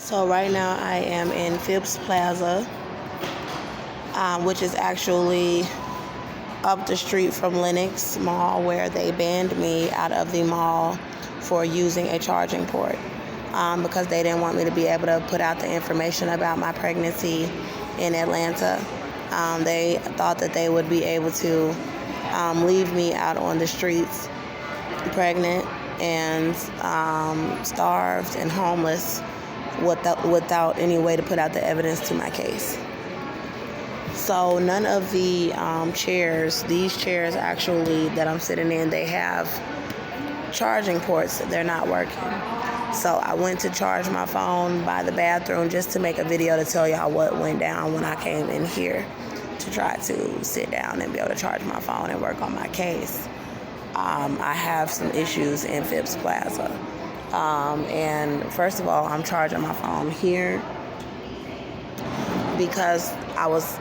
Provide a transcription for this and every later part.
So right now I am in Phipps Plaza, which is actually up the street from Lenox Mall, where they banned me out of the mall for using a charging port because they didn't want me to be able to put out the information about my pregnancy in Atlanta. They thought that they would be able to leave me out on the streets pregnant and starved and homeless without any way to put out the evidence to my case. So none of the these chairs actually that I'm sitting in, they have charging ports. They're not working. So I went to charge my phone by the bathroom just to make a video to tell y'all what went down when I came in here to try to sit down and be able to charge my phone and work on my case. I have some issues in Phipps Plaza. And first of all, I'm charging my phone here because I was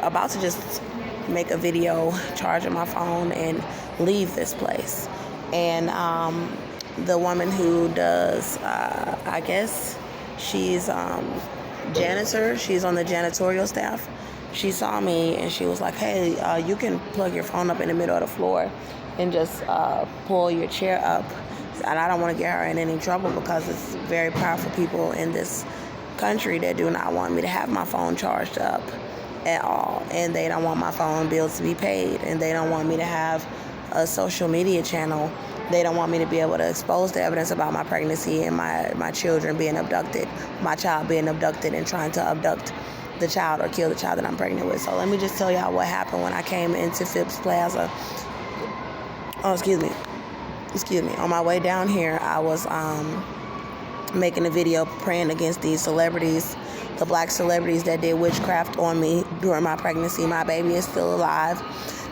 about to just make a video charging my phone and leave this place. And the woman who does, I guess she's janitor, she's on the janitorial staff. She saw me and she was like, hey, you can plug your phone up in the middle of the floor and just pull your chair up. And I don't want to get her in any trouble because it's very powerful people in this country that do not want me to have my phone charged up at all. And they don't want my phone bills to be paid. And they don't want me to have a social media channel. They don't want me to be able to expose the evidence about my pregnancy and my children being abducted, my child being abducted and trying to abduct the child or kill the child that I'm pregnant with. So let me just tell y'all what happened when I came into Phipps Plaza. Oh, excuse me. On my way down here, I was making a video praying against these celebrities, the black celebrities that did witchcraft on me during my pregnancy. My baby is still alive.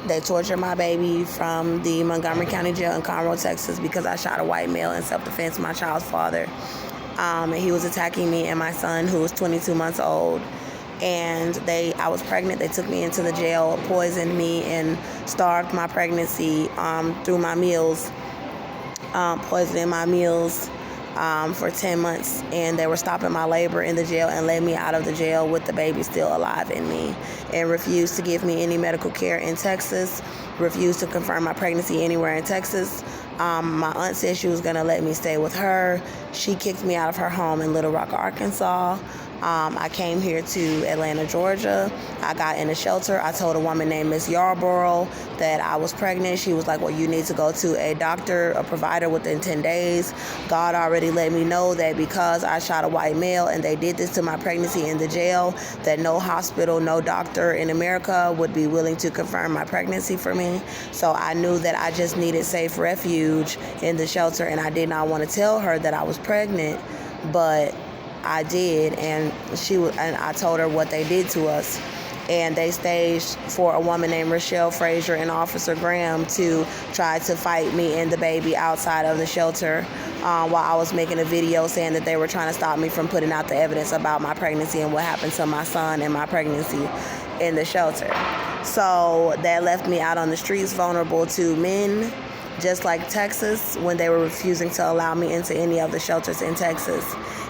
They tortured my baby from the Montgomery County Jail in Conroe, Texas, because I shot a white male in self-defense, my child's father. And he was attacking me and my son, who was 22 months old. And I was pregnant. They took me into the jail, poisoned me, and starved my pregnancy through my meals, poisoning my meals for 10 months. And they were stopping my labor in the jail and let me out of the jail with the baby still alive in me, and refused to give me any medical care in Texas, refused to confirm my pregnancy anywhere in Texas. My aunt said she was going to let me stay with her. She kicked me out of her home in Little Rock, Arkansas. I came here to Atlanta, Georgia. I got in a shelter. I told a woman named Miss Yarborough that I was pregnant. She was like, well, you need to go to a doctor, a provider within 10 days. God already let me know that because I shot a white male and they did this to my pregnancy in the jail, that no hospital, no doctor in America would be willing to confirm my pregnancy for me. So I knew that I just needed safe refuge in the shelter, and I did not want to tell her that I was pregnant, but I did, and I told her what they did to us. And they staged for a woman named Rochelle Frazier and Officer Graham to try to fight me and the baby outside of the shelter while I was making a video saying that they were trying to stop me from putting out the evidence about my pregnancy and what happened to my son and my pregnancy in the shelter. So that left me out on the streets, vulnerable to men, just like Texas, when they were refusing to allow me into any of the shelters in Texas.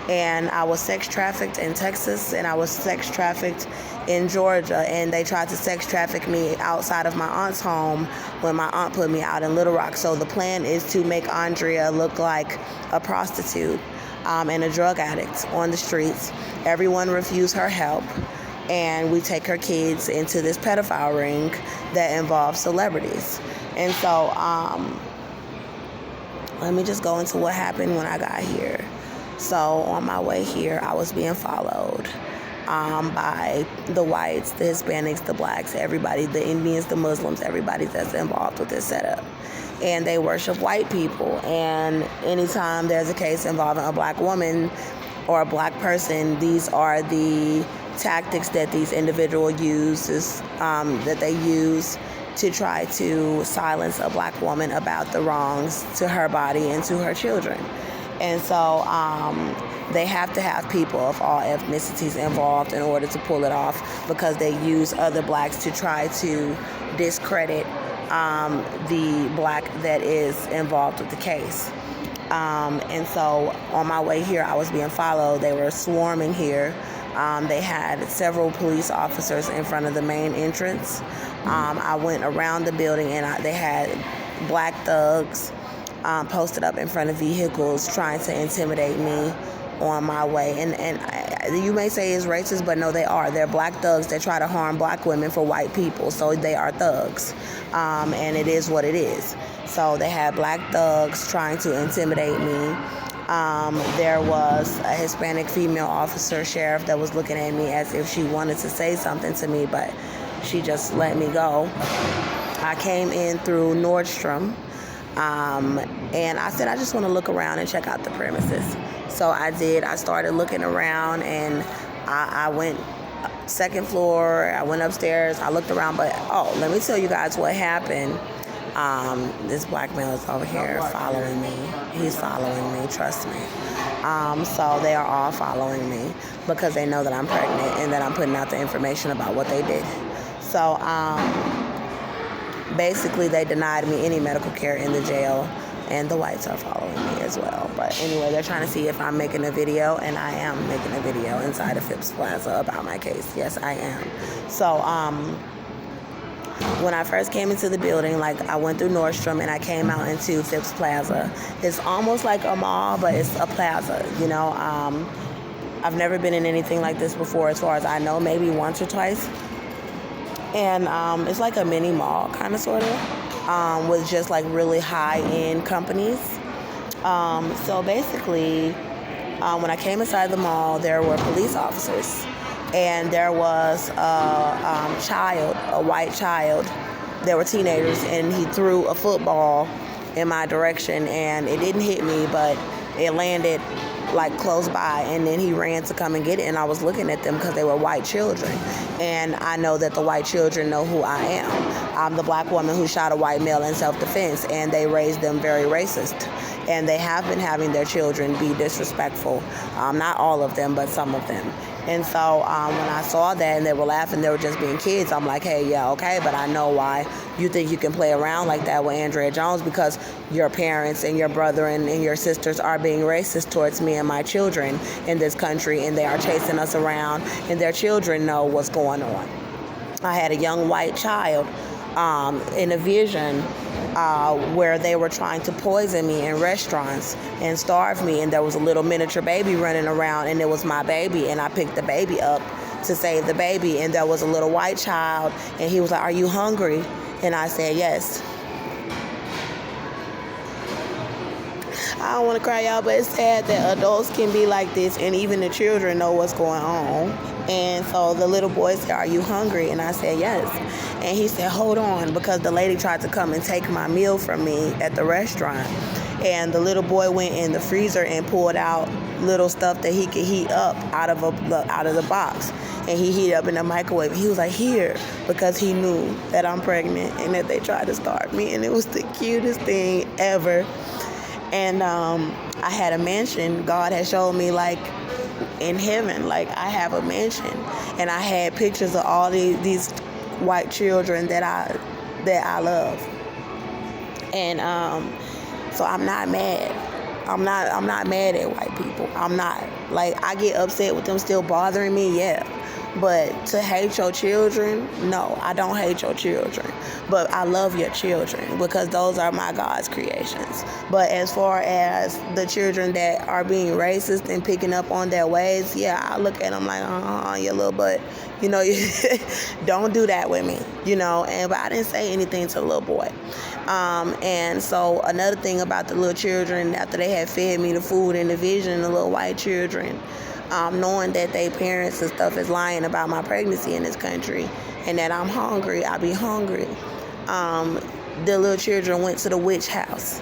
And I was sex trafficked in Texas, and I was sex trafficked in Georgia, and they tried to sex traffic me outside of my aunt's home when my aunt put me out in Little Rock. So the plan is to make Andrea look like a prostitute and a drug addict on the streets. Everyone refused her help, and we take her kids into this pedophile ring that involves celebrities. And so let me just go into what happened when I got here. So on my way here, I was being followed by the whites, the Hispanics, the blacks, everybody, the Indians, the Muslims, everybody that's involved with this setup. And they worship white people. And anytime there's a case involving a black woman or a black person, these are the tactics that these individuals use, that they use to try to silence a black woman about the wrongs to her body and to her children. And so they have to have people of all ethnicities involved in order to pull it off, because they use other blacks to try to discredit the black that is involved with the case. And so on my way here, I was being followed. They were swarming here. They had several police officers in front of the main entrance. I went around the building, and they had black thugs posted up in front of vehicles trying to intimidate me on my way. And you may say it's racist, but no, they are. They're black thugs that try to harm black women for white people. So they are thugs. And it is what it is. So they had black thugs trying to intimidate me. There was a Hispanic female officer, sheriff, that was looking at me as if she wanted to say something to me, but she just let me go. I came in through Nordstrom, and I said, I just want to look around and check out the premises. So I did. I started looking around, and I went second floor. I went upstairs. I looked around, but let me tell you guys what happened. This black male is over here following me. He's following me, trust me. So they are all following me because they know that I'm pregnant and that I'm putting out the information about what they did. So basically they denied me any medical care in the jail, and the whites are following me as well. But anyway, they're trying to see if I'm making a video, and I am making a video inside of Phipps Plaza about my case. Yes, I am. So when I first came into the building, like, I went through Nordstrom and I came out into Phipps Plaza. It's almost like a mall, but it's a plaza, you know. I've never been in anything like this before, as far as I know, maybe once or twice. And it's like a mini mall, kind of, sort of, with just like really high-end companies. So basically, when I came inside the mall, there were police officers. And there was a white child. There were teenagers, and he threw a football in my direction, and it didn't hit me, but it landed like close by, and then he ran to come and get it, and I was looking at them because they were white children, and I know that the white children know who I am. I'm the black woman who shot a white male in self-defense, and they raised them very racist, and they have been having their children be disrespectful. Not all of them, but some of them. And so when I saw that and they were laughing, they were just being kids, I'm like, hey, yeah, okay, but I know why you think you can play around like that with Andrea Jones, because your parents and your brother and your sisters are being racist towards me and my children in this country, and they are chasing us around, and their children know what's going on. I had a young white child in a vision where they were trying to poison me in restaurants and starve me, and there was a little miniature baby running around, and it was my baby, and I picked the baby up to save the baby, and there was a little white child, and he was like, are you hungry? And I said, yes. I don't want to cry out, but it's sad that adults can be like this, and even the children know what's going on. And so the little boy said, are you hungry? And I said, yes. And he said, hold on, because the lady tried to come and take my meal from me at the restaurant. And the little boy went in the freezer and pulled out little stuff that he could heat up out of the box. And he heated up in the microwave. He was like, here, because he knew that I'm pregnant and that they tried to starve me. And it was the cutest thing ever. And I had a mansion. God had showed me, like, in heaven, like, I have a mansion, and I had pictures of all these white children that I love. And so I'm not mad. I'm not mad at white people. I'm not. Like, I get upset with them still bothering me, yeah. But to hate your children, no, I don't hate your children. But I love your children because those are my God's creations. But as far as the children that are being racist and picking up on their ways, yeah, I look at them like, you little butt. You know, don't do that with me, you know. But I didn't say anything to the little boy. And so another thing about the little children, after they had fed me the food in the vision, the little white children, knowing that their parents and stuff is lying about my pregnancy in this country and that I'm hungry, I be hungry. The little children went to the witch house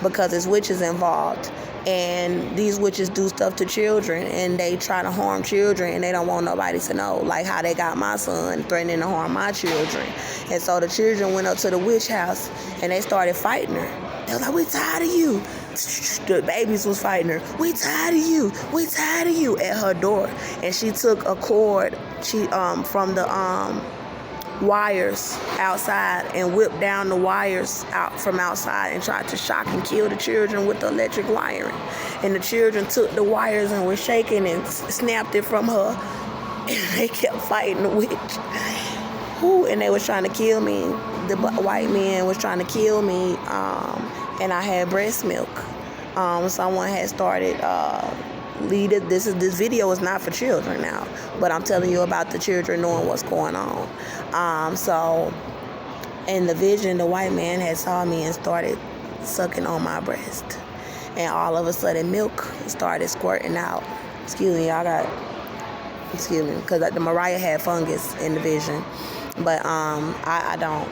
because there's witches involved. And these witches do stuff to children, and they try to harm children, and they don't want nobody to know, like how they got my son threatening to harm my children. And so the children went up to the witch house, and they started fighting her. They was like, we tired of you. The babies was fighting her. We tired of you. We tired of you, at her door. And she took a cord from the wires outside and whipped down the wires out from outside and tried to shock and kill the children with the electric wiring. And the children took the wires and were shaking and snapped it from her. And they kept fighting the witch. And they was trying to kill me. The white man was trying to kill me. And I had breast milk. Someone had started leading. This video is not for children now, but I'm telling you about the children knowing what's going on. So in the vision, the white man had saw me and started sucking on my breast, and all of a sudden milk started squirting out. Excuse me, because the Mariah had fungus in the vision, but I don't.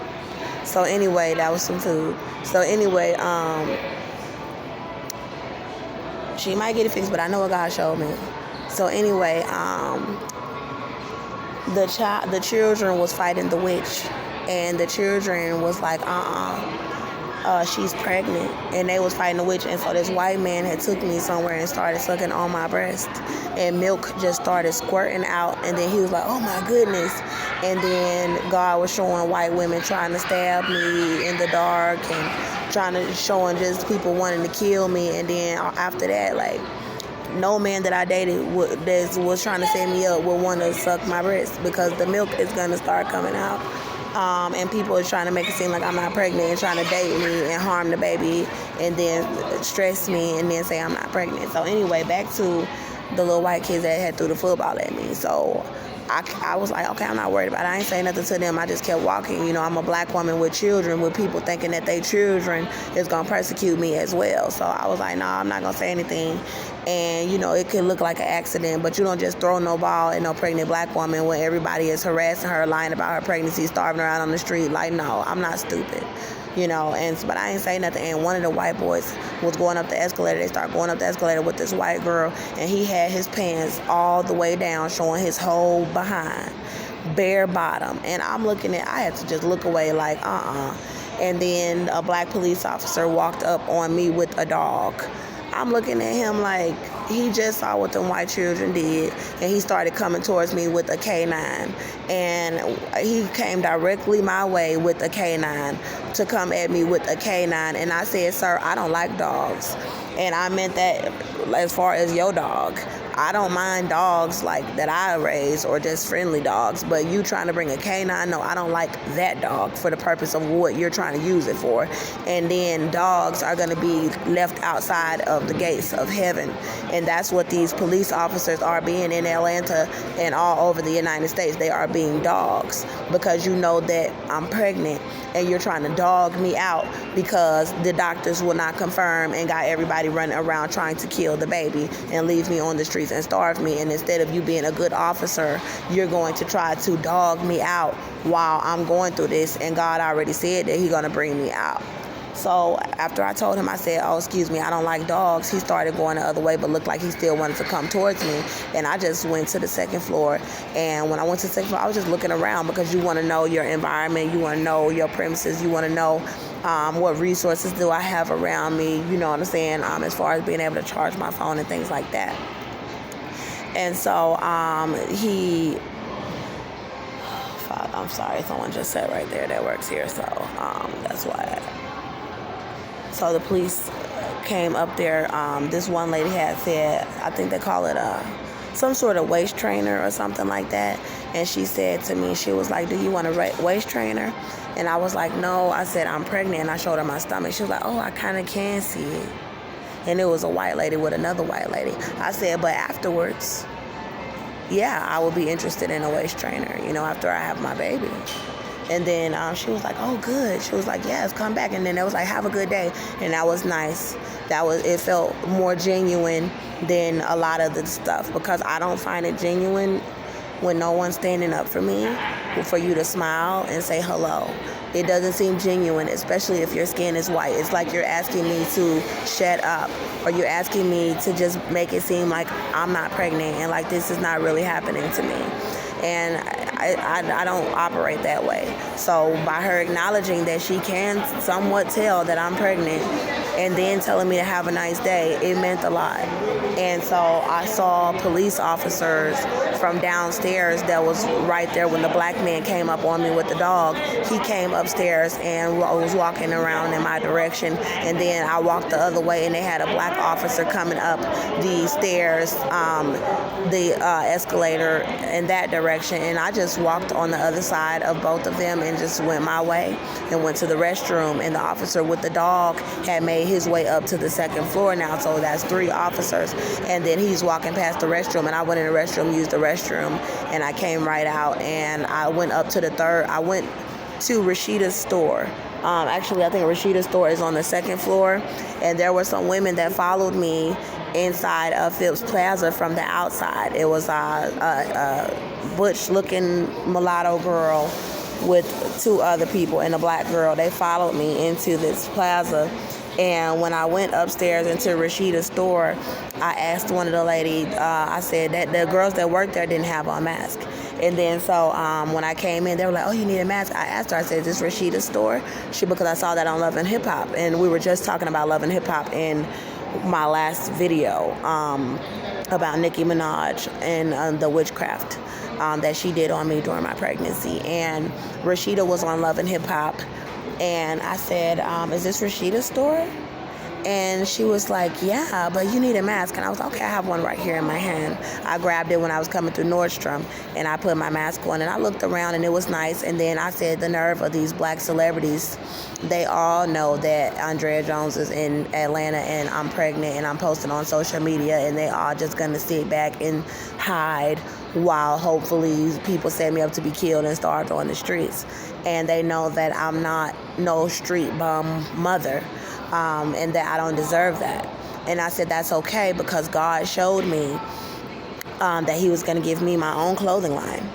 So anyway, that was some food. So anyway, she might get it fixed, but I know what God showed me. So anyway, the children was fighting the witch, and the children was like, she's pregnant, and they was fighting the witch. And so this white man had took me somewhere and started sucking on my breast, and milk just started squirting out. And then he was like, oh my goodness. And then God was showing white women trying to stab me in the dark and showing just people wanting to kill me. And then after that, like, no man that I dated that was trying to set me up would want to suck my breast, because the milk is going to start coming out. And people are trying to make it seem like I'm not pregnant and trying to date me and harm the baby and then stress me and then say I'm not pregnant. So anyway, back to the little white kids that had threw the football at me. So I was like, okay, I'm not worried about it. I ain't saying nothing to them. I just kept walking. You know, I'm a black woman with children, with people thinking that they children is going to persecute me as well. So I was like, no, I'm not going to say anything. And, you know, it could look like an accident, but you don't just throw no ball at no pregnant black woman when everybody is harassing her, lying about her pregnancy, starving her out on the street. Like, no, I'm not stupid. You know, but I ain't say nothing. And one of the white boys was going up the escalator. They started going up the escalator with this white girl, and he had his pants all the way down, showing his whole behind, bare bottom. And I'm looking at, I had to just look away like, And then a black police officer walked up on me with a dog. I'm looking at him like he just saw what them white children did, and he started coming towards me with a canine. And he came directly my way with a canine to come at me with a canine. And I said, sir, I don't like dogs. And I meant that as far as your dog. I don't mind dogs like that I raise or just friendly dogs, but you trying to bring a canine, no, I don't like that dog for the purpose of what you're trying to use it for. And then dogs are going to be left outside of the gates of heaven. And that's what these police officers are being in Atlanta and all over the United States. They are being dogs because you know that I'm pregnant and you're trying to dog me out because the doctors will not confirm and got everybody running around trying to kill the baby and leave me on the streets and starve me. And instead of you being a good officer, you're going to try to dog me out while I'm going through this. And God already said that He's going to bring me out. So after I told him, I said, oh, excuse me, I don't like dogs. He started going the other way, but looked like he still wanted to come towards me. And I just went to the second floor. And when I went to the second floor, I was just looking around because you want to know your environment. You want to know your premises. You want to know what resources do I have around me. You know what I'm saying? As far as being able to charge my phone and things like that. And so I'm sorry, someone just said right there that works here. So that's why. So the police came up there. This one lady had said, I think they call it some sort of waist trainer or something like that. And she said to me, she was like, do you want a waist trainer? And I was like, no. I said, I'm pregnant. And I showed her my stomach. She was like, oh, I kind of can see it. And it was a white lady with another white lady. I said, but afterwards, yeah, I would be interested in a waist trainer, you know, after I have my baby. And then she was like, oh, good. She was like, yes, come back. And then it was like, have a good day. And that was nice. It felt more genuine than a lot of the stuff, because I don't find it genuine when no one's standing up for me, for you to smile and say hello. It doesn't seem genuine, especially if your skin is white. It's like you're asking me to shut up, or you're asking me to just make it seem like I'm not pregnant and like this is not really happening to me. and I don't operate that way. So by her acknowledging that she can somewhat tell that I'm pregnant and then telling me to have a nice day, it meant a lot. And so I saw police officers from downstairs that was right there when the black man came up on me with the dog. He came upstairs and was walking around in my direction, and then I walked the other way and they had a black officer coming up the stairs, the escalator in that direction, and I just walked on the other side of both of them and just went my way and went to the restroom, and the officer with the dog had made his way up to the second floor now, so that's 3 officers, and then he's walking past the restroom, and I went in the restroom, used the restroom, and I came right out, and I went up to the third. I went to Rashida's store. Actually, I think Rashida's store is on the second floor, and there were some women that followed me inside of Phipps Plaza from the outside. It was a butch-looking mulatto girl with 2 other people and a black girl. They followed me into this plaza, and when I went upstairs into Rashida's store, I asked one of the ladies, I said that the girls that worked there didn't have on mask. And then so when I came in, they were like, oh, you need a mask? I asked her, I said, is this Rashida's store? Because I saw that on Love and Hip Hop, and we were just talking about Love and Hip Hop in my last video about Nicki Minaj and the witchcraft that she did on me during my pregnancy. And Rashida was on Love and Hip Hop, and I said, is this Rashida's store? And she was like, yeah, but you need a mask. And I was like, okay, I have one right here in my hand. I grabbed it when I was coming through Nordstrom, and I put my mask on, and I looked around, and it was nice. And then I said, the nerve of these black celebrities. They all know that Andrea Jones is in Atlanta and I'm pregnant and I'm posting on social media, and they all just going to sit back and hide while hopefully people set me up to be killed and starved on the streets. And they know that I'm not no street bum mother, and that I don't deserve that. And I said, that's okay, because God showed me that he was going to give me my own clothing line.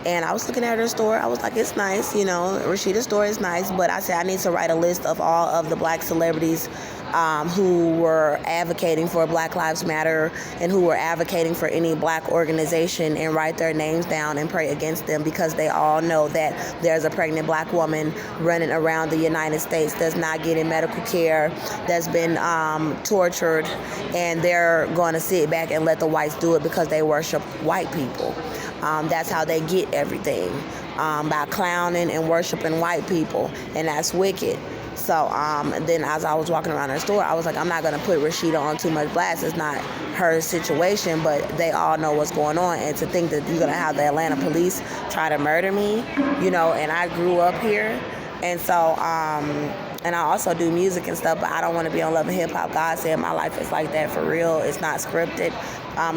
And I was looking at her store. I was like, it's nice, you know, Rashida's store is nice. But I said, I need to write a list of all of the black celebrities who were advocating for Black Lives Matter and who were advocating for any black organization, and write their names down and pray against them, because they all know that there's a pregnant black woman running around the United States that's not getting medical care, that's been tortured, and they're going to sit back and let the whites do it because they worship white people. That's how they get everything, by clowning and worshiping white people, and that's wicked. So then as I was walking around her store, I was like, I'm not going to put Rashida on too much blast. It's not her situation, but they all know what's going on. And to think that you're going to have the Atlanta police try to murder me, you know, and I grew up here. And so, and I also do music and stuff, but I don't want to be on Love and Hip Hop. God said my life is like that for real. It's not scripted.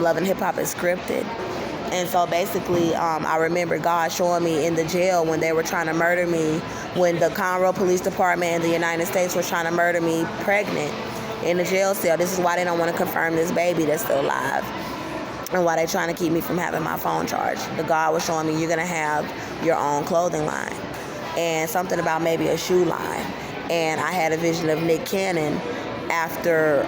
Love and Hip Hop is scripted. And so basically, I remember God showing me in the jail when they were trying to murder me, when the Conroe Police Department in the United States was trying to murder me pregnant in the jail cell. This is why they don't want to confirm this baby that's still alive, and why they're trying to keep me from having my phone charged. The God was showing me, you're going to have your own clothing line, and something about maybe a shoe line. And I had a vision of Nick Cannon after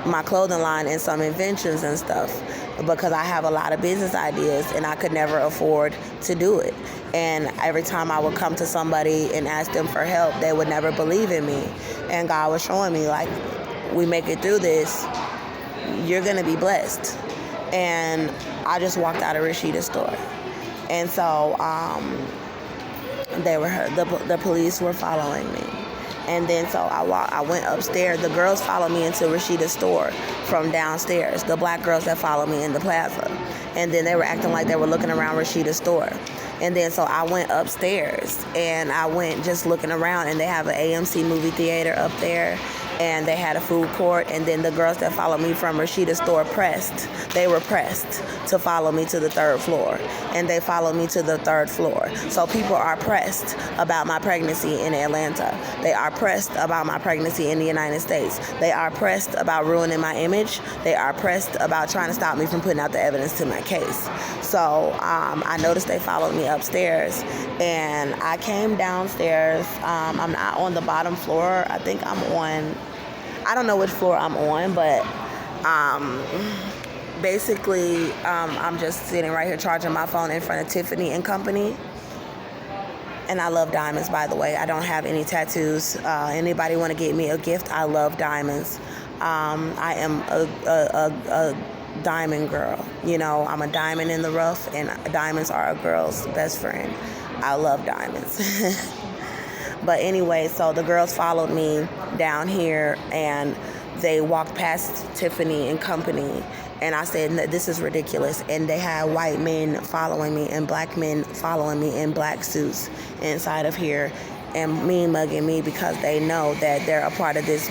my clothing line and some inventions and stuff, because I have a lot of business ideas and I could never afford to do it. And every time I would come to somebody and ask them for help, they would never believe in me. And God was showing me, like, we make it through this, you're going to be blessed. And I just walked out of Rashida's store. And so the police were following me. And then so I went upstairs. The girls followed me into Rashida's store from downstairs, the black girls that followed me in the plaza. And then they were acting like they were looking around Rashida's store. And then so I went upstairs and I went just looking around, and they have an AMC movie theater up there, and they had a food court. And then the girls that followed me from Rashida's store they were pressed to follow me to the 3rd floor, and they followed me to the 3rd floor. So people are pressed about my pregnancy in Atlanta. They are pressed about my pregnancy in the United States. They are pressed about ruining my image. They are pressed about trying to stop me from putting out the evidence to my case. So I noticed they followed me upstairs, and I came downstairs. I'm not on the bottom floor. I think I don't know which floor I'm on, but basically, I'm just sitting right here charging my phone in front of Tiffany and Company. And I love diamonds, by the way. I don't have any tattoos. Anybody want to get me a gift? I love diamonds. I am a diamond girl. You know, I'm a diamond in the rough, and diamonds are a girl's best friend. I love diamonds. But anyway, so the girls followed me down here, and they walked past Tiffany and Company, and I said, this is ridiculous. And they had white men following me and black men following me in black suits inside of here and mean mugging me because they know that they're a part of this